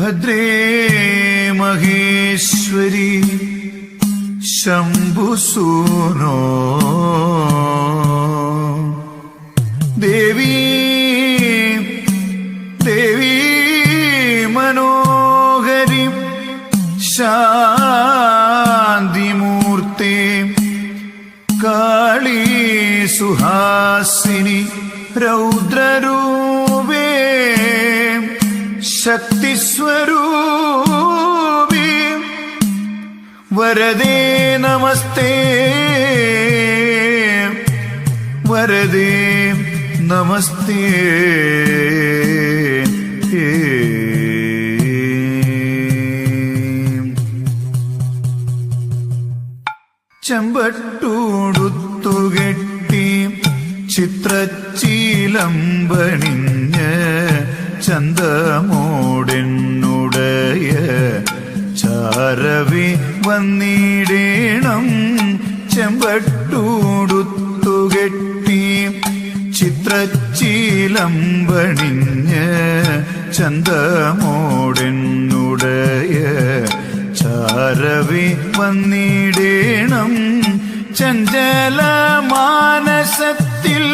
ഭദ്രേ മഹേശ്വരി ശംഭുസൂനോ ദേവി ദേവി മനോഹരി ശാന്തിമൂർത്തേ കാളീ സുഹാസിനി രൗദ്രരൂപേ ശക്തിസ്വരൂപി വരദേ നമസ്തേ വരദേ നമസ്തേ ചെമ്പട്ടൂടുത്തുകെട്ടി ചിത്രച്ചീലമ്പണിഞ്ഞ് ചന്തമോടെന്നുടയ ചാരവി വന്നിടേണം. ചെമ്പട്ടൂടുത്തുകെട്ടി ചിത്രച്ചീലമ്പണിഞ്ഞ് ചന്തമോടെന്നുടയ ചാരവി വന്നിടേണം. ചഞ്ചല മാനസത്തിൽ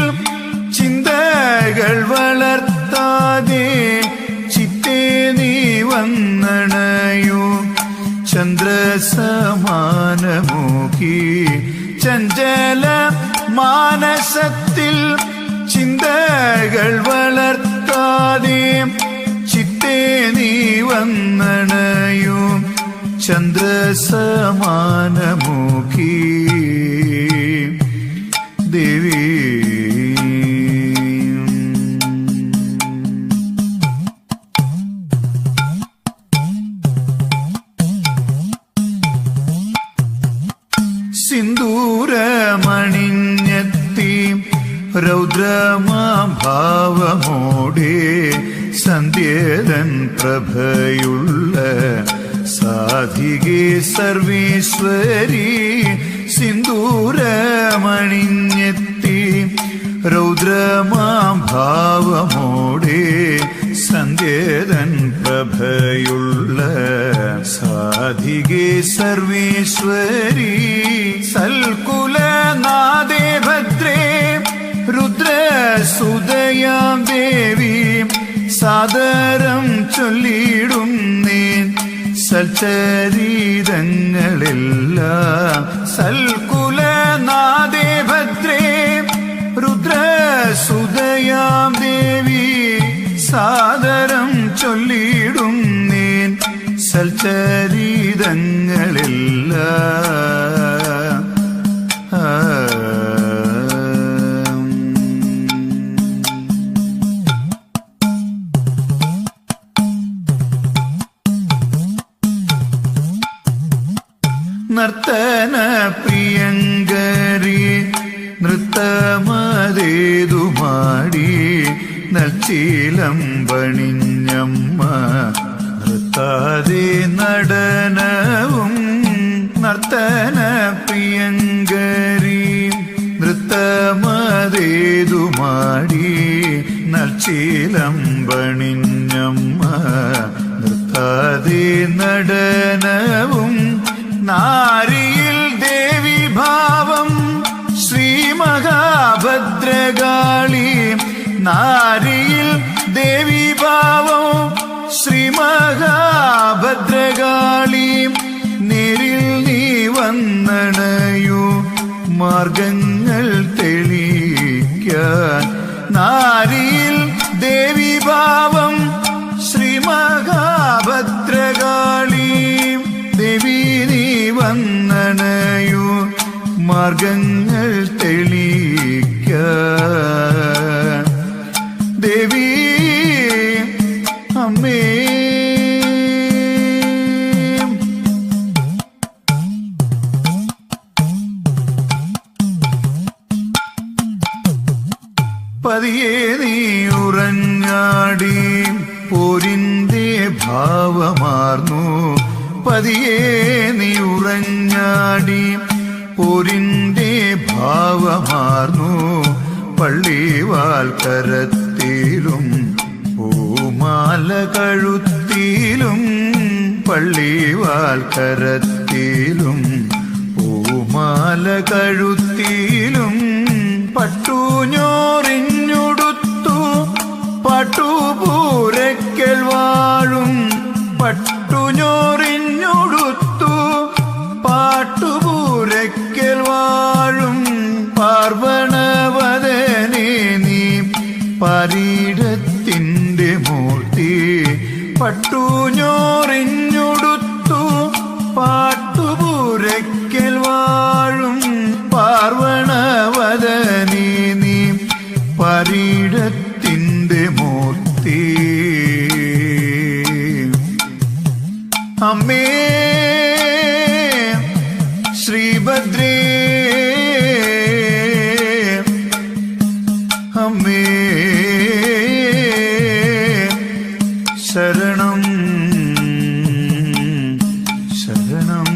ചിന്തകൾ വളർത്താതെ ചിത്തേ നീ വന്നണയൂ ചന്ദ്രസമാനമുഖി. ചഞ്ചല മാനസത്തിൽ ചിന്തകൾ വളർത്താതെ ചിത്തേ നീ വന്നണയൂ ചന്ദ്രസമാനമുഖി ദേവി. സിന്ദൂരമണിഞ്ഞെത്തി രൗദ്രമാഭാവമോടെ സന്ധ്യേതൻ പ്രഭയുള്ള സാധികേ സർവേശ്വരി. സിന്ദൂരമണിഞ്ഞെത്തി രൗദ്രമാഭാവമോടെ സന്ധ്യേതൻ പ്രഭയുള്ള സാധികേ സർവേശ്വരി. സൽകുലനാദേ ഭദ്രേ രുദ്രസുതയാം ദേവി സാദരം ചൊല്ലിടുന്നേൻ സൽചരിതങ്ങളെല്ലാം. സൽകുലനാദേ ഭദ്രേ രുദ്രസുതയാം ദേവി സാദരം ചൊല്ലിടുന്നേൻ സൽചരിതങ്ങളെല്ലാം. നർത്തന പ്രിയങ്കരി നൃത്തമതേതുമാടി നൽച്ചീലമ്പണിഞ്ഞമ്മ നൃത്താതെ നടനവും. നർത്തന പ്രിയങ്കരി നൃത്തമതേതുമാടി നൽച്ചീലമ്പണിഞ്ഞമ്മ നൃത്താതെ നടനവും. നാരിയിൽ ദേവി ഭാവം ശ്രീ മഹാഭദ്രകാളി. നാരിയിൽ ദേവി ഭാവം ശ്രീ മഹാഭദ്രകാളി. നേരിൽ നീ വന്നണയൂ മാർഗങ്ങൾ തെളിയിക്കാൻ. നാരിയിൽ ദേവി ഭാവം ശ്രീ മഹാഭദ്രകാളി. ദേവി നീ വന്നണയൂ മാർഗങ്ങൾ തെളിയിക്കാൻ. ദേവി അമ്മേ. പതിയെ നീ ഉറഞ്ഞാടി പോരിന്റെ ഭാവമാർന്നു. പതിയെ നീ ഉറഞ്ഞാടി പോരിന്റെ ഭാവമാർന്നു. പള്ളിവാൽക്കരത്തിലും പൂമാല കഴുത്തിൽ കഴുത്തിലും പള്ളിവാൽക്കരത്തിലും പൂമാല കഴുത്തിലും പട്ടുഞോറിഞ്ഞുടുത്തു പട്ടുപൂരയ്ക്കൽ വാഴും പട്ടുഞോറിഞ്ഞുടുത്തു പാട്ടുപൂരയ്ക്കൽ വാഴും പാർവണവദനേ നീ പരീടത്തിന്റെ മൂർത്തി പട്ടുഞോറിഞ്ഞുടുത്തു പാട്ടുപൂരയ്ക്കൽ വാഴും പാർവണവദനേ നീ പരീടത്തിന്റെ മൂർത്തി അമ്മേ ശ്രീഭദ്രേ അമ്മേ ശരണം ശരണം